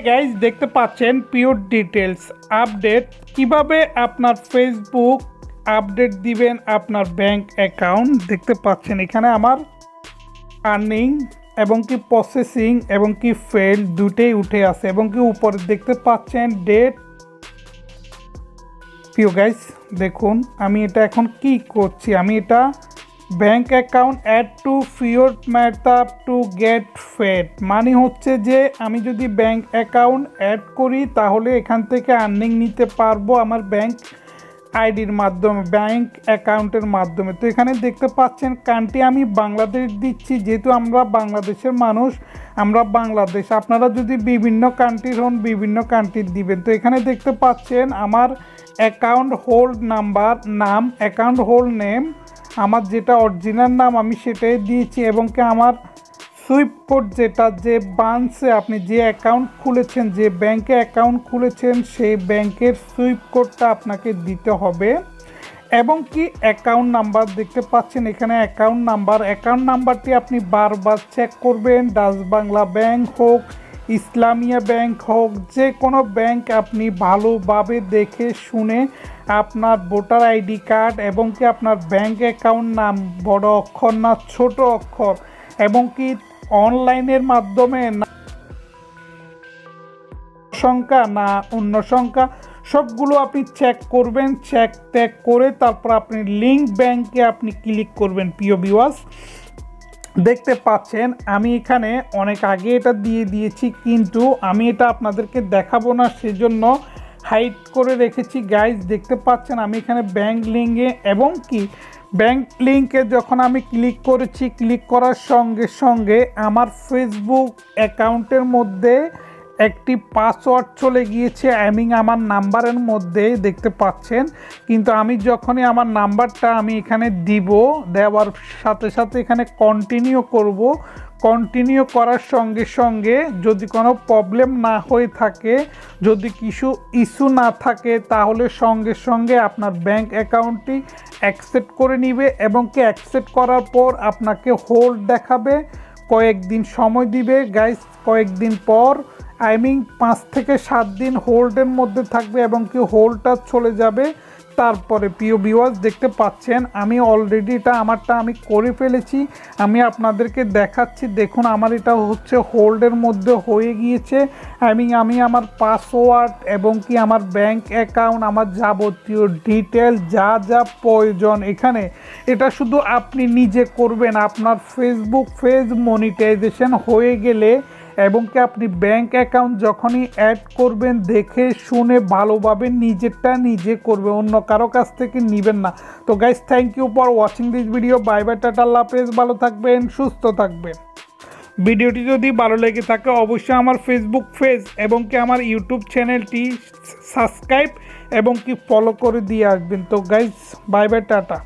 Guys দেখতে পাচ্ছেন pure details update কিভাবে আপনার ফেসবুক আপডেট দিবেন আপনার ব্যাংক অ্যাকাউন্ট। দেখতে পাচ্ছেন এখানে আমার আর্নিং এবং কি প্রসেসিং এবং কি ফেল দুটেই উঠে আছে এবং কি উপরে দেখতে পাচ্ছেন ডেট। প্রিয় গাইজ দেখুন আমি এটা এখন কি করছি, আমি এটা bank account add to four method to get fed, মানে হচ্ছে যে আমি যদি ব্যাংক অ্যাকাউন্ট অ্যাড করি তাহলে এখান থেকে আর্নিং নিতে পারবো আমার ব্যাংক আইডির মাধ্যমে, ব্যাংক অ্যাকাউন্টের মাধ্যমে। তো এখানে দেখতে পাচ্ছেন কান্ট্রি আমি বাংলাদেশ দিচ্ছি, যেহেতু আমরা বাংলাদেশের মানুষ, আমরা বাংলাদেশ। আপনারা যদি বিভিন্ন কান্ট্রির হন বিভিন্ন কান্ট্রির দিবেন। তো এখানে দেখতে পাচ্ছেন আমার অ্যাকাউন্ট হোল্ড নাম্বার, নাম অ্যাকাউন্ট হোল্ড নেম আমার যেটা অরিজিনাল নাম আমি সেটাই দিয়েছি এবং কি আমার সুইফট কোড যেটা যে ব্রাঞ্চে আপনি যে অ্যাকাউন্ট খুলেছেন, যে ব্যাংকে অ্যাকাউন্ট খুলেছেন সেই ব্যাংকের সুইফট কোডটা আপনাকে দিতে হবে এবং কি অ্যাকাউন্ট নাম্বার দেখতে পাচ্ছেন এখানে অ্যাকাউন্ট নাম্বারটি আপনি বারবার চেক করবেন। ডাচ বাংলা ব্যাংক হোক, ইসলামিয়া ব্যাংক হোক, যে কোনো ব্যাংক আপনি ভালোভাবে দেখে শুনে আপনার ভোটার আইডি কার্ড এবং কি আপনার ব্যাংক অ্যাকাউন্ট নাম বড় অক্ষর না ছোট অক্ষর এবং কি অনলাইনের মাধ্যমে না সংখ্যা না অন্য সংখ্যা সবগুলো আপনি চেক করবেন। চেক করে তারপর আপনি লিঙ্ক ব্যাংকে আপনি ক্লিক করবেন। প্রিয় ভিউয়ার্স দেখতে পাচ্ছেন আমি এখানে অনেক আগে এটা দিয়ে দিয়েছি, কিন্তু আমি এটা আপনাদেরকে দেখাবো না সেজন্য হাইড করে রেখেছি। গাইজ দেখতে পাচ্ছেন আমি এখানে ব্যাংক লিঙ্কে এবং কি ব্যাংক লিঙ্কে যখন আমি ক্লিক করেছি, ক্লিক করার সঙ্গে সঙ্গে আমার ফেসবুক অ্যাকাউন্টের মধ্যে একটি পাসওয়ার্ড চলে গিয়েছে আমি আমার নাম্বারের মধ্যে দেখতে পাচ্ছেন। কিন্তু আমি যখনই আমার নাম্বারটা আমি এখানে দিব, দেওয়ার সাথে সাথে এখানে কন্টিনিউ করব। কন্টিনিউ করার সঙ্গে সঙ্গে যদি কোনো প্রবলেম না হয়ে থাকে, যদি কিছু ইস্যু না থাকে, তাহলে সঙ্গে সঙ্গে আপনার ব্যাংক অ্যাকাউন্টটি অ্যাকসেপ্ট করে নিবে এবং কি অ্যাকসেপ্ট করার পর আপনাকে হোল্ড দেখাবে, কয়েকদিন সময় দিবে। গাইস কয়েকদিন পর আই মিন 5 থেকে 7 দিন হোল্ডের মধ্যে থাকবে এবং কি হোল্ডটা চলে যাবে। তারপরে প্রিয় ভিউয়ার্স দেখতে পাচ্ছেন আমি অলরেডি এটা আমারটা আমি করে ফেলেছি, আমি আপনাদেরকে দেখাচ্ছি। দেখুন আমার এটা হচ্ছে হোল্ডের মধ্যে হয়ে গিয়েছে। আমি আমার পাসওয়ার্ড এবং কি আমার ব্যাংক অ্যাকাউন্ট, আমার যাবতীয় ডিটেল যা যা প্রয়োজন এখানে, এটা শুধু আপনি নিজে করবেন। আপনার ফেসবুক পেজ মনিটাইজেশন হয়ে গেলে এবং কি আপনি ব্যাংক অ্যাকাউন্ট যখনই অ্যাড করবেন দেখে শুনে ভালোভাবে নিজেরটা নিজে করবে, অন্য কারো কাছ থেকে নেবেন না। তো guys thank you for watching this video. Bye bye, টাটা, আল্লাহ হাফেজ, ভালো থাকবেন, সুস্থ থাকবেন। ভিডিওটি যদি ভালো লেগে থাকে অবশ্যই আমার ফেসবুক পেজ এবং কি আমার ইউটিউব চ্যানেলটি সাবস্ক্রাইব এবং কি ফলো করে দিয়ে আসবেন। তো গাইস বাই বাই, টাটা।